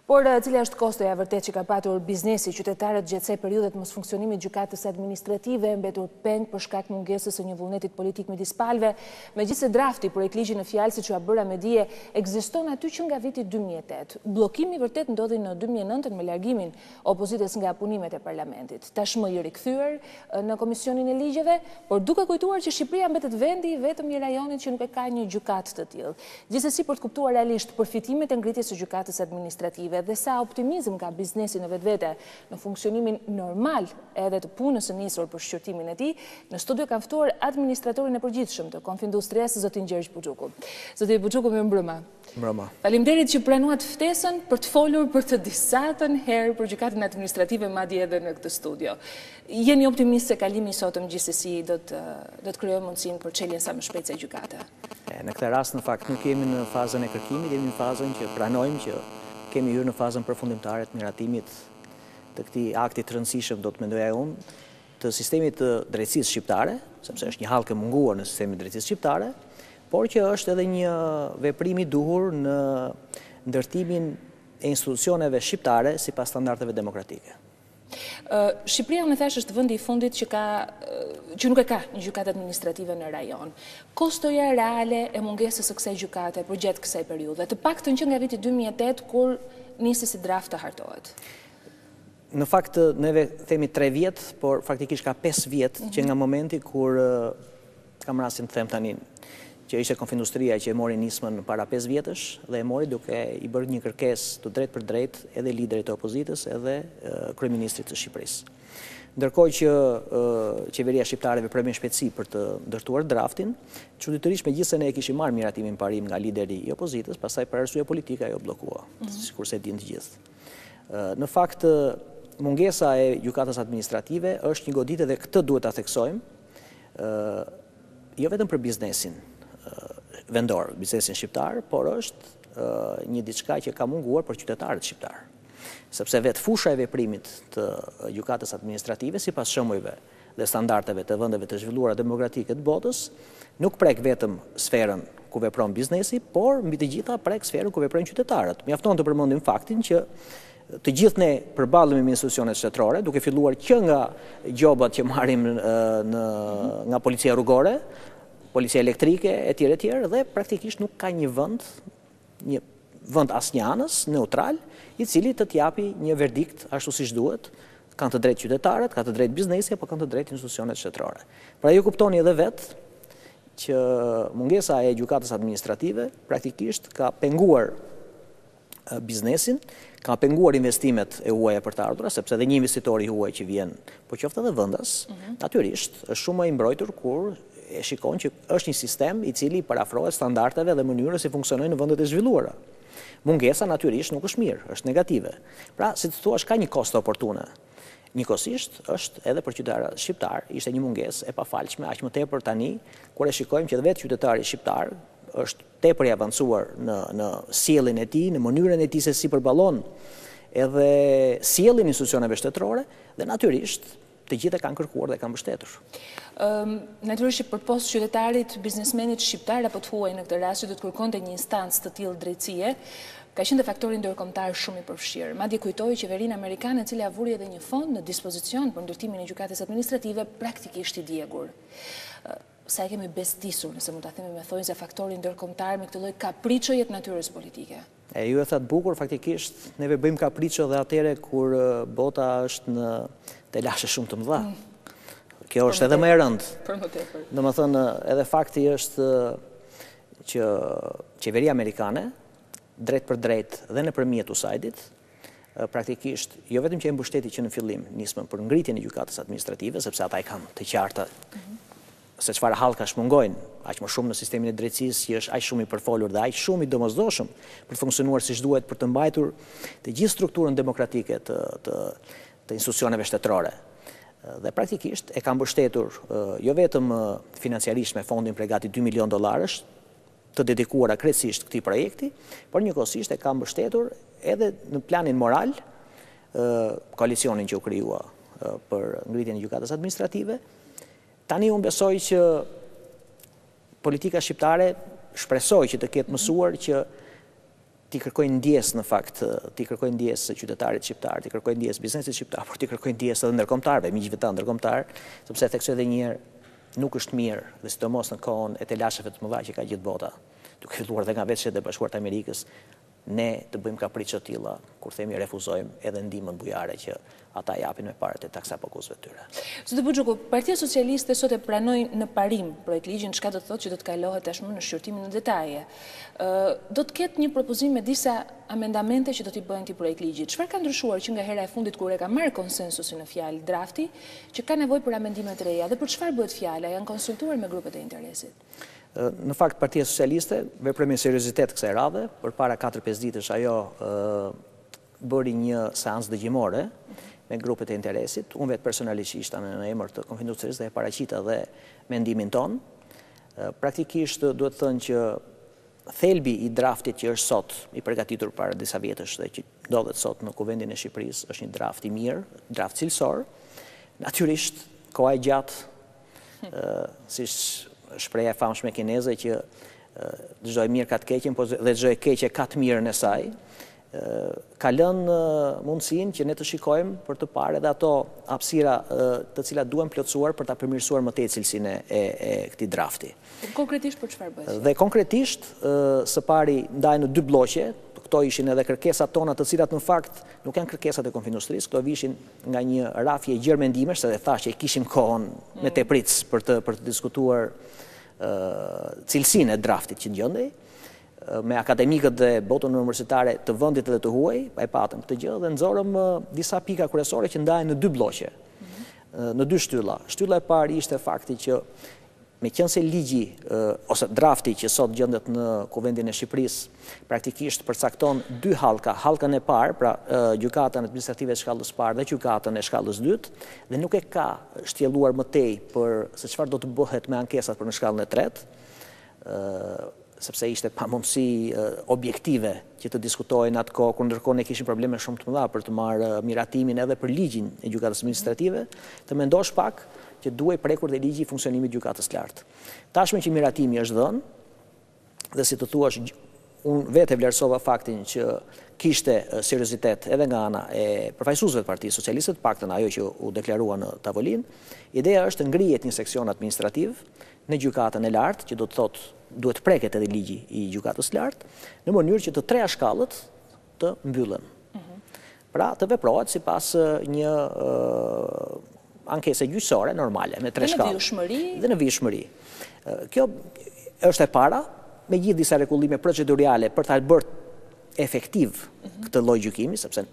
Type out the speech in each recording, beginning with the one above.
Por cila është kostoja vërtet që ka patur biznesi qytetarët gjatë kësaj periudhe të mos funksionimit të gjykatës administrative, mbetur peng për shkak mungesës së një vullnetit politik midis palëve, megjithëse drafti projekt ligji në fjalë siç u bëra me dije ekziston aty që nga viti 2008. Bllokimi vërtet ndodhi në 2009 me largimin opozitës nga punimet e parlamentit. Tashmë i rikthyer në Komisionin e Ligjeve, por duke kujtuar që Shqipëria mbetet vendi i vetëm i rajonit që nuk e ka një gjykatë të tillë. Gjithsesi, për të kuptuar realisht përfitimet e ngritjes së gjykatës administrative dhe sa optimizëm ka biznesi në vetvete në funksionimin normal edhe të punës së nisur për shqyrtimin e tij, në studio kam ftuar administratorin e përgjithshëm të Konfindustrisë, zotin Gjergj Buxhuku. Zoti Buxhuku, mirëmbrëma. Mbrëma. Faleminderit që pranuat ftesën për të folur për të disatën herë për gjykatën administrative, madje edhe në këtë studio. Jeni optimist se kalimi i sotëm gjithsesi do të krijojë mundësinë për çeljen sa më shpejt se gjykata? Në këtë rast, në fakt, nuk jemi në fazën e kërkimit, jemi në fazën që pranojmë që kemi hyrë në fazën përfundimtare të miratimit të këtij akti të rëndësishëm, do të mendoja unë, të sistemit të drejtësisë shqiptare, sepse është një hallkë e munguar në sistemin e drejtësisë shqiptare, por që është edhe një veprim i duhur në ndërtimin e institucioneve shqiptare sipas standardeve demokratike. Shqipëria, më thash, është vendi i fundit që nuk e ka një gjykatë administrative në rajon. Kostoja reale e mungesës së kësaj gjykate për gjatë kësaj periudhe, të paktën që nga viti 2008 kur nisi si draft të hartohet. Në fakt, neve themi 3 vjet, por faktikisht ka 5 vjet që nga momenti kur kam rastin të them tani që ishte Konfindustria që e mori nismën para 5 vjetësh dhe e mori duke i bërë një kërkesë të drejtë për drejtë edhe liderit të opozitës edhe kryeministrit të Shqipërisë. Ndërkohë që qeveria shqiptare veproi me shpejtësi për të ndërtuar draftin, çuditërisht megjithëse ne e kishim marrë miratimin parim nga lideri i opozitës, pastaj për arsye politike ajo bllokua, sikurse e dinë të gjithë. Në fakt, mungesa e gjykatës administrative është një goditje dhe këtë duhet ta theksojmë, jo vetëm për biznesin vendor, biznesin shqiptar, por është një diçka që ka munguar për qytetarët shqiptar. Sepse vetë fusha e veprimit të gjykatës administrative, sipas shembujve dhe standardeve të vendeve të zhvilluara demokratike të botës, nuk prek vetëm sferën ku vepron biznesi, por mbi të gjitha prek sferën ku veprojnë qytetarët. Mjafton të përmendim faktin që të gjithë ne përballemi me institucionet shtetërore, duke filluar që nga gjobat që marrim nga policia rrugore, policia elektrike, etj. Dhe praktikisht nuk ka një vend asnjë anës neutral, i cili të t'japi një verdikt ashtu siç duhet. Kanë të drejtë qytetarët, ka të drejtë biznesi, apo kanë të drejtë institucionet shtetërore. Pra ju kuptoni edhe vetë që mungesa e gjykatës administrative praktikisht ka penguar biznesin, ka penguar investimet e huaja për të ardhura, sepse edhe një investitor i huaj që vjen, po qoftë edhe vendas, natyrisht është shumë më i mbrojtur kur e shikon që është një sistem i cili parafrohet standardeve dhe mënyrës si funksionojnë në vendet e zhvilluara. Mungesa natyrisht nuk është mirë, është negative. Pra, si të thuash, ka një kosto oportune. Njëkohësisht është edhe për qytetarët shqiptar, ishte një mungesë e pafalshme, aq më tepër tani, kur e shikojmë që vetë qytetari shqiptar është tepër i avancuar në sjelljen e tij, në mënyrën e tij se si përballon edhe sjelljen e institucioneve shtetërore dhe natyrisht të gjithë e kanë kërkuar dhe kanë mbështetur. Natyrisht për post qytetarit, biznesmenit shqiptar apo të huaj në këtë rast që do të kërkonte një instancë të tillë drejtësie, ka qenë faktori ndërkombëtar shumë i përfshirë. Madje kujtoi qeverinë amerikane, e cila vuri edhe një fond në dispozicion për ndërtimin e gjykatës administrative praktikisht i djegur. Sa e kemi bestisur, nëse mund ta themi me thonjë, se faktori ndërkombëtar me këtë lloj kapriçoje të natyrës politike. Ju e thatë bukur, faktikisht neve bëjmë kapriço dhe atëre kur bota është në telashe shumë të mëdha. Kjo është edhe më e rëndë. Domethënë, edhe fakti është që qeveria amerikane, drejt për drejt dhe nëpërmjet USAID-it, praktikisht jo vetëm që e mbështeti që në fillim nismën për ngritjen e gjykatës administrative, sepse ata e kanë të qarta se çfarë hallkash mungojnë, aq më shumë në sistemin e drejtësisë që është aq shumë i përfolur dhe aq shumë i domosdoshëm për të funksionuar siç duhet, për të mbajtur të gjithë strukturën demokratike të institucioneve shtetërore. Dhe praktikisht e ka mbështetur jo vetëm financiarisht me fondin për gati $2 milion të dedikuara krejtësisht këtij projekti, por njëkohësisht e ka mbështetur edhe në planin moral koalicionin që u krijua për ngritjen e gjykatës administrative. Tani unë besoj që politika shqiptare shpresoj që të ketë mësuar që ti kërkojnë ndjesë në fakt, ti kërkojnë ndjesë qytetarit shqiptar, ti kërkojnë ndjesë biznesit shqiptar, por ti kërkojnë ndjesë edhe ndërkombëtarëve, miqve tanë ndërkombëtar, sepse theksoj edhe një herë, nuk është mirë, dhe sidomos në kohën e telasheve të mëdha që ka gjithë bota, duke filluar dhe nga vetë Shtetet e Bashkuara të Amerikës, ne të bëjmë kapriçe të tilla, kur themi refuzojmë edhe ndihmën bujare që ata japin me parët e taksapakusëve të tyre. Zoti Buxhuku, Partia Socialiste sot e pranoi në parim projektligjin, çka do të thotë që do të kalohet tashmë në shqyrtimin në detaje. Do të ketë një propozim me disa amendamente që do t'i bëjnë këtij projektligji. Çfarë ka ndryshuar që nga hera e fundit kur e ka marrë konsensusin në fjalë drafti, që ka nevojë për amendime të reja dhe për çfarë bëhet fjala? Janë konsultuar me grupet e interesit? Në fakt, Partia Socialiste veproi me seriozitet kësaj radhe, përpara 4-5 ditësh ajo bëri një seancë dëgjimore me grupet e interesit. Unë vetë personalisht ishta në emër të Konfindustrisë dhe e paraqita dhe mendimin ton. Praktikisht duhet thënë që thelbi i draftit që është sot i përgatitur para disa vjetësh dhe që ndodhet sot në Kuvendin e Shqipërisë është një draft i mirë, draft cilësor. Natyrisht, koha e gjatë, si shpreha e famshme kineze që çdo e mirë ka të keqen, por dhe çdo e keqe ka të mirën e saj, ka lënë mundësinë që ne të shikojmë për të parë edhe ato hapësira të cilat duhen plotësuar për ta përmirësuar më tej cilësinë e këtij drafti. Konkretisht për çfarë bëhet? Dhe konkretisht, së pari ndahen në 2 bloqe. Këto ishin edhe kërkesat tona, të cilat në fakt nuk janë kërkesat e Konfindustrisë, këto vishin nga një rafje gjërë mendimesh, se dhe thash që kishim kohën me tepric për të diskutuar cilësinë e draftit që ngjendej, me akademikët dhe botën universitare të vendit dhe të huaj, pa e patëm këtë gjë dhe nxorëm disa pika kryesore që ndahen në 2 bloqe, në 2 shtylla. Shtylla e parë ishte fakti që me qenë se ligji ose drafti që sot gjendet në Kuvendin e Shqipërisë praktikisht përcakton 2 hallka, hallkën e parë, pra gjykatën administrative të shkallës parë dhe gjykatën e shkallës dytë, dhe nuk e ka shtjelluar më tej për se çfarë do të bëhet me ankesat për në shkallën e tretë, sepse ishte pamundësi objektive që të diskutojnë atë kohë, kur ndërkohë ne kishim probleme shumë të mëdha për të marrë miratimin edhe për ligjin e gjykatës administrative, të mendosh pak që duhej prekur dhe ligji i funksionimit gjykatës lartë. Tashmë që miratimi është dhënë, dhe si të thuash, unë vetë e vlerësova faktin që kishte seriozitet edhe nga ana e përfaqësuesve të Partisë Socialiste, paktën ajo që u deklarua në tavolinë. Ideja është ngrihet një seksion administrativ në gjykatën e lartë, që do të thotë duhet preket edhe ligji i gjykatës lartë, në mënyrë që të 3 shkallët të mbyllen. Pra të veprohet sipas një ankese gjyqësore normale me 3 shkallë. Dhe në vijshmëri. Kjo është e para, me gjithë disa rregullime procedurale për ta bërë efektiv këtë lloj gjykimi, sepse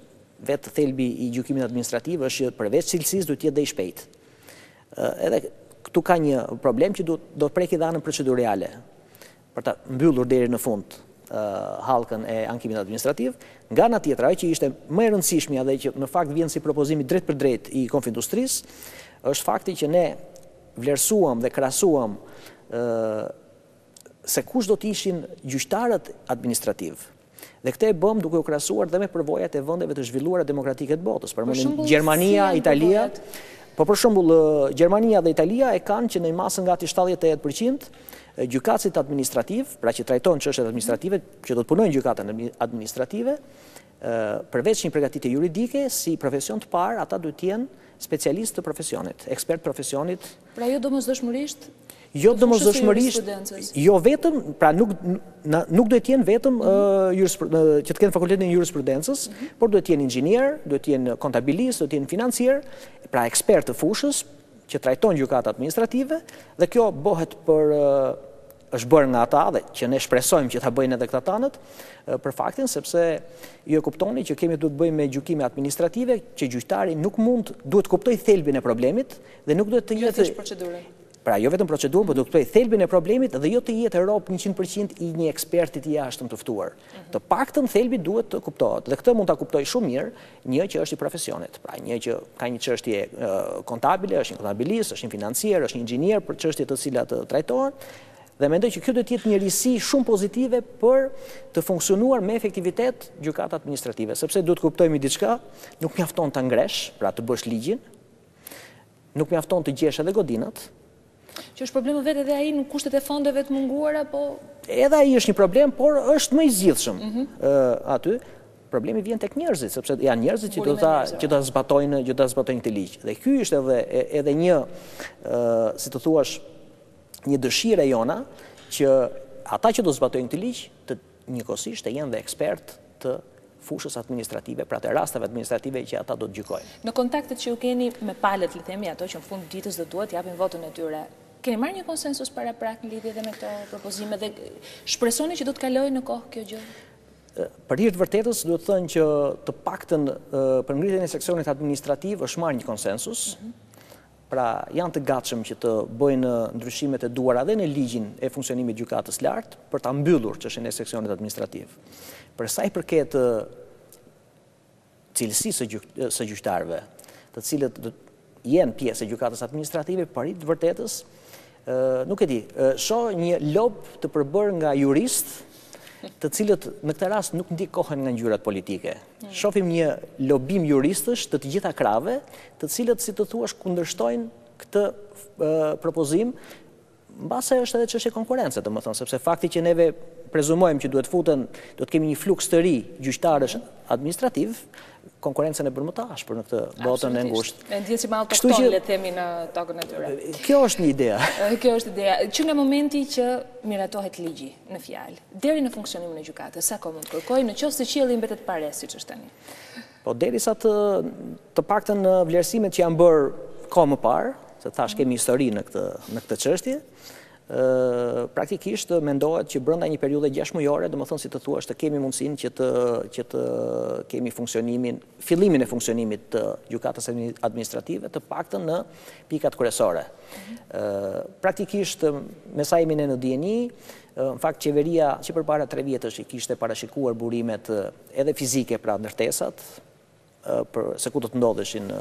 vetë thelbi i gjykimit administrativ është që përveç cilësisë duhet të jetë dhe i shpejtë. Edhe këtu ka një problem që do të preki dhe anën procedurale për ta mbyllur deri në fund hallkën e ankimit administrativ. Nga ana tjetër, ajo që ishte më e rëndësishmja dhe që në fakt vjen si propozimi drejt për drejt i Konfindustrisë, është fakti që ne vlerësuam dhe krahasuam se kush do të ishin gjyqtarët administrativ. Dhe këtë e bëm duke u krahasuar dhe me përvojat e vendeve të zhvilluara demokratike të botës, përmendim Gjermania, Italia. Po për shembull, Gjermania dhe Italia e kanë që në masën gati 78% gjykatësit administrativ, pra që trajtojnë çështjet administrative, që do të punojnë gjykatën administrative, përveç një përgatitje juridike, si profesion të parë, ata duhet të jenë specialistë të profesionit, ekspert profesionit. Pra jo domosdoshmërisht? Jo domosdoshmërisht, jo vetëm, pra nuk duhet të jenë vetëm që të kenë fakultetin e jurisprudencës, por duhet të jenë inxhinier, duhet të jenë kontabilist, duhet të jenë financier, pra ekspert të fushës që trajtojnë gjykatë administrative, dhe kjo bëhet është bërë nga ata dhe që ne shpresojmë që ta bëjnë edhe këta tanët, për faktin sepse ju e kuptoni që kemi duhet bëjmë me gjykime administrative që gjyqtari nuk duhet kuptoj thelbin e problemit dhe nuk duhet të jetë procedurën. Pra jo vetëm procedurën, por duhet kuptoj thelbin e problemit dhe jo të jetë rob 100% i një eksperti të jashtëm të ftuar. Të paktën thelbi duhet të kuptohet dhe këtë mund ta kuptoj shumë mirë një që është i profesionit. Pra një që ka një çështje kontabile, është një kontabilist, është një financier, është një inxhinier për çështjet të cilat trajtohen. Dhe mendoj që kjo do të jetë një risi shumë pozitive për të funksionuar me efektivitet gjykata administrative, sepse duhet kuptojmë diçka, nuk mjafton ta ngresh, pra të bësh ligjin, nuk mjafton të gjesh edhe godinat, Që është problemi vetë edhe ai në kushtet e fondeve të munguara, po... Edhe ai është një problem, por është më i zgjidhshëm aty. Problemi vjen tek njerëzit, sepse janë njerëzit që do ta zbatojnë këtë ligj. Dhe ky është edhe një, si të thuash, një dëshirë e jona që ata që do zbatojnë këtë ligj, të njëkohësisht të jenë dhe ekspert të fushës administrative, pra të rasteve administrative që ata do të gjykojnë. Në kontaktet që ju keni me palët, le të themi, ato që në fund ditës do duhet japin votën e tyre, keni marrë një konsensus para prak në lidhje me këto propozime dhe shpresoni që do të kalojë në kohë kjo gjë? Për hir të vërtetës, duhet të thënë që të paktën për ngritjen e seksionit administrativ është marrë një konsensus. Pra janë të gatshëm që të bëjnë ndryshimet e duara dhe në ligjin e funksionimit të gjykatës lartë për ta mbyllur çështjen e seksionit administrativ. Për sa i përket cilësisë së gjyqtarëve, të cilët jenë pjesë e gjykatës administrative, për hir të vërtetës, nuk e di, shoh një lob të përbërë nga juristë të cilët në këtë rast nuk ndikohen nga ngjyrat politike. Shohim një lobim juristësh të gjitha krave, të cilët, si të thuash, kundërshtojnë këtë propozim, mbase është edhe çështje konkurrence, domethënë, sepse fakti që neve prezumojmë që duhet të kemi një fluks të ri gjyqtarësh administrativ, konkurencën e bërë më të ashpër në këtë botën e ngushtë. E ndjen si më autokton, le të themi, në tokën e tyre. Kjo është një ide. Kjo është ideja. Që nga momenti që miratohet ligji në fjalë, deri në funksionimin e gjykatës, sa kohë mund të kërkojë nëse qielli mbetet pare, siç është tani? Po derisa të paktën në vlerësimet që janë bërë kohë më parë, se thash kemi histori në këtë çështje, praktikisht mendohet që brenda një periudhe 6 mujore, domethënë si të thuash, të kemi mundësinë që të kemi fillimin e funksionimit të gjykatës administrative, të paktën në pikat kryesore. Praktikisht me sa jemi ne në dieni, në fakt qeveria që përpara 3 vjetësh i kishte parashikuar burimet edhe fizike, pra ndërtesat, se ku do të ndodheshin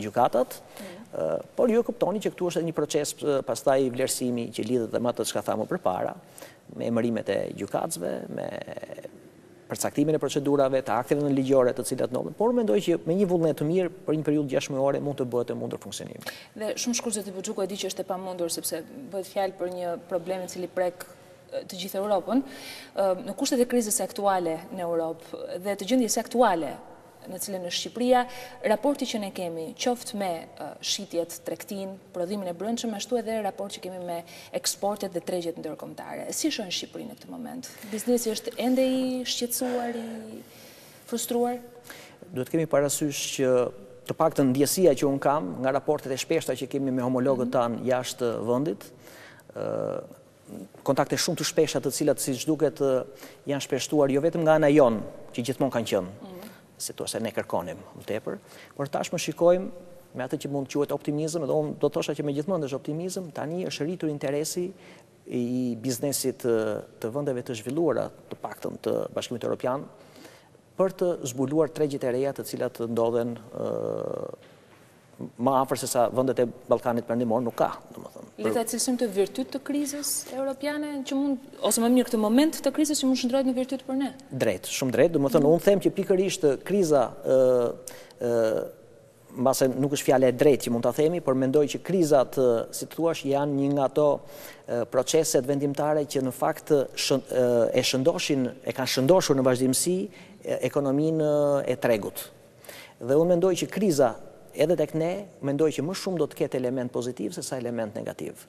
gjykatat, por ju kuptoni që këtu është edhe një proces pastaj vlerësimi që lidhet dhe me atë çka thamë përpara, me emërimet e gjykatësve, me përcaktimin e procedurave, të akteve në ligjore të cilat ndodhen, por mendoj që me një vullnet të mirë për një periudhë 6 muajore mund të bëhet e mundur funksionimi. Dhe shumë shkurt zoti Buxhuku e di që është e pamundur sepse bëhet fjalë për një problem i cili prek të gjithë Europën, në kushtet e krizës aktuale në Europë dhe të gjendjes aktuale në cilën në Shqipëria, raporti që ne kemi, qoftë me shitjet, tregtinë, prodhimin e brendshëm, ashtu edhe raport që kemi me eksportet dhe tregjet ndërkombëtare. Si shohin Shqipërinë në këtë moment? Biznesi është ende i shqetësuar, i frustruar? Duhet kemi parasysh që të paktën ndjesia që unë kam nga raportet e shpeshta që kemi me homologët tanë jashtë vendit, kontakte shumë të shpeshta të cilat siç duket janë shpeshtuar jo vetëm nga ana jon, që gjithmonë kanë qenë, si to se ne kërkonim më tepër, por tashmë shikojmë me atë që mund të quhet optimizëm, dhe unë do të thosha që me gjithmonë është optimizëm, tani është rritur interesi i biznesit të vendeve të zhvilluara, të paktën të Bashkimit Evropian, për të zbuluar tregjet e reja të cilat ndodhen më afër se sa vendet e Ballkanit Perëndimor nuk ka, domethënë. Le ta cilësojmë të virtyt të krizës europiane që mund, ose më mirë këtë moment të krizës që mund shndrohet në virtyt për ne. Drejt, shumë drejt, domethënë unë them që pikërisht kriza mbase nuk është fjala e drejtë që mund ta themi, por mendoj që krizat, si thua, janë një nga ato proceset vendimtare që në fakt e kanë shëndoshur në vazhdimsi ekonominë e tregut. Dhe unë mendoj që kriza edhe tek ne, mendoj që më shumë do të ketë element pozitiv se sa element negativ.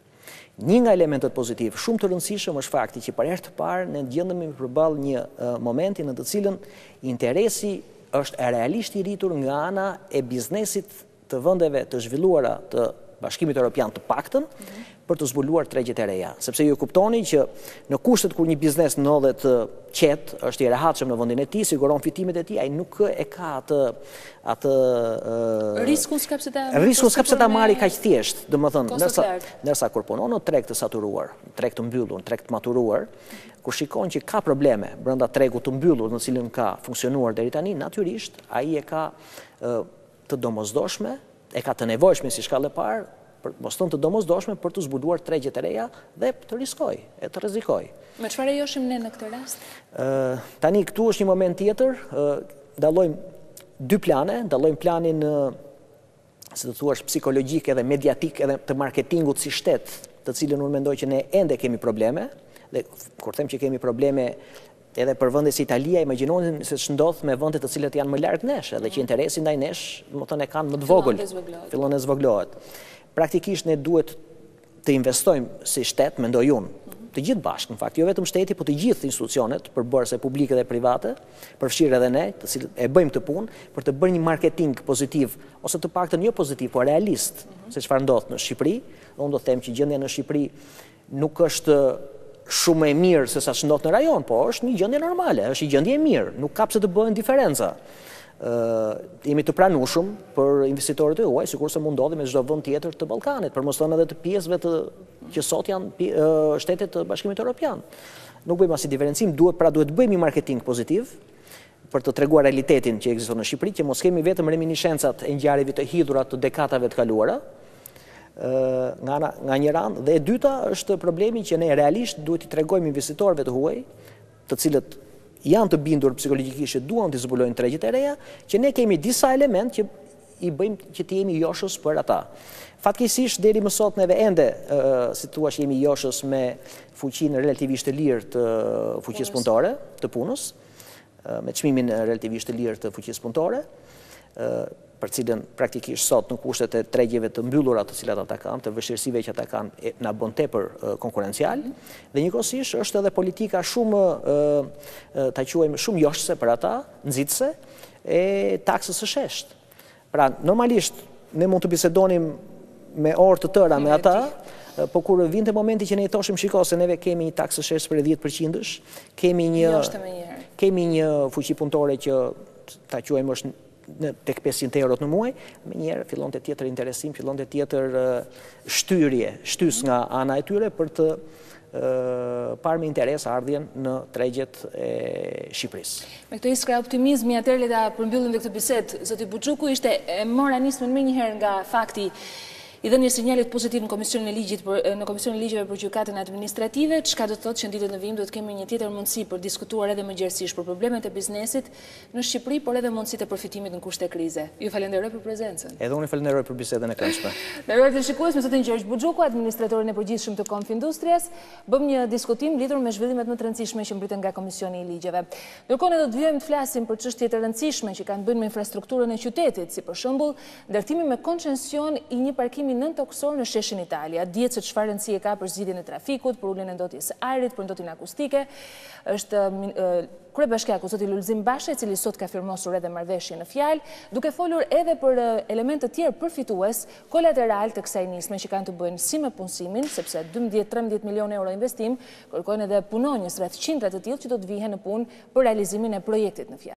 Një nga elementet pozitiv, shumë të rëndësishëm është fakti që për herë të parë ne gjendemi përballë një momenti në të cilën interesi është realisht i rritur nga ana e biznesit të vendeve të zhvilluara të Bashkimit Evropian të paktën për të zbuluar tregjet e reja. Sepse ju kuptoni që në kushtet kur një biznes ndodhet qetë, është i rehatshëm në vendin e tij, siguron fitimet e tij, ai nuk e ka atë riskun s'ka ta marrë kaq thjesht, domethënë, ndërsa kur punon në treg të saturuar, treg të mbyllur, treg të maturuar, kur shikon që ka probleme brenda tregut të mbyllur në cilën ka funksionuar deri tani, natyrisht ai e ka të domosdoshme, e ka të nevojshme si shkallë e parë, mos të domosdoshme për të zbuluar tregjet e reja dhe të riskoj, e të rrezikoj. Me çfarë joshim ne në këtë rast? Tani këtu është një moment tjetër, dallojmë dy plane, dallojmë planin si të thuash, psikologjik edhe mediatik edhe të marketingut si shtet, të cilën unë mendoj që ne ende kemi probleme, dhe kur them që kemi probleme edhe për vende si Italia, imagjinoni se ç'ndodh me vende të cilat janë më larg nesh, edhe që interesi ndaj nesh, domethënë e kanë më të vogël, fillon të zvoglohet. Praktikisht ne duhet të investojmë si shtet, mendoj unë, të gjithë bashkë, në fakt, jo vetëm shteti, por të gjithë institucionet, përbërëse publike dhe private, përfshirë edhe ne, të cilët e bëjmë të punë, për të bërë një marketing pozitiv, ose të paktën jo pozitiv, por realist, se çfarë ndodh në Shqipëri. Unë do të them që gjendja në Shqipëri nuk është shumë e mirë se sa ç'ndodh në rajon, po është një gjendje normale, është një gjendje e mirë, nuk ka pse të bëhen diferenca. Jemi të pranueshëm për investitorët e huaj, sikurse mund ndodhi me çdo vend tjetër të Ballkanit, për mos thënë edhe të pjesëve që sot janë shtetet të Bashkimit Evropian. Nuk bëjmë asnjë diferencim, duhet të bëjmë një marketing pozitiv për të treguar realitetin që ekziston në Shqipëri, që mos kemi vetëm reminiscencat e ngjarjeve të hidhura të dekadave të kaluara, nga një anë, dhe e dyta është problemi që ne realisht duhet i tregojmë investitorëve të huaj, të cilët janë të bindur psikologjikisht që duan të zbulojnë tregjet e reja, që ne kemi disa element që i bëjmë që të jemi joshës për ata. Fatkeqësisht deri më sot neve ende, si thua, jemi joshës me fuqinë relativisht të lirë të fuqisë punëtore, të punës, me çmimin relativisht të lirë të fuqisë punëtore, për cilën praktikisht sot në kushtet e tregjeve të mbyllura të cilat ata kanë, të vështirësive që ata kanë, na bën tepër konkurencial, dhe njëkohësisht është edhe politika shumë, ta quajmë, shumë joshëse për ata, nxitëse, e taksës së sheshtë. Pra, normalisht ne mund të bisedonim me orë të tëra me ata, po kur vinte momenti që ne i thoshim, shiko, se neve kemi një taksë së sheshtë për 10%, kemi një fuqi punëtore që ta quajmë është tek 500 euro në muaj, me njerë fillon të tjetër interesim, fillon të tjetër shtys nga ana e tyre për të parë me interes ardhjen në tregjet e Shqipërisë. Me këto iskra optimizmi, atëherë le ta përmbyllim dhe këtë bisedë. Zoti Buxhuku, e mora nismën më njëherë nga fakti i dhënë një sinjalit pozitiv në Komisionin e Ligjeve për Gjykatën Administrative, çka do të thotë që në ditët në vijim do të kemi një tjetër mundësi për diskutuar edhe më gjerësisht për problemet e biznesit në Shqipëri, por edhe mundësitë e përfitimit në kushte krize. Ju falenderoj për prezencën. Edhe unë falenderoj për bisedën e këndshme. Nderuar shikues, me zotin Gjergj Buxhuku, administratorin e përgjithshëm të Konfindustrias, bëm një diskutim lidhur me zhvillimet më të rëndësishme që mbriten nga Komisioni i Ligjeve. Ndërkohë ne do të vijmë të flasim për çështje të rëndësishme që kanë bënë me infrastrukturën e qytetit, si për shembull, ndërtimi me koncesion i një parkimi nën-toksor në sheshin Italia. Dihet se çfarë rëndësie ka për zgjidhjen e trafikut, për uljen e ndotjes së ajrit, për ndotjen akustike. Është kryebashkiaku zoti Lulzim Basha, i cili sot ka firmosur edhe marrëveshje në fjalë, duke folur edhe për elemente të tjerë përfitues kolateral të kësaj nisme që kanë të bëjnë si me punësimin, sepse 12-13 milionë euro investim kërkojnë edhe punonjës rreth qindra të tillë që do të vihen në punë për realizimin e projektit në fjalë.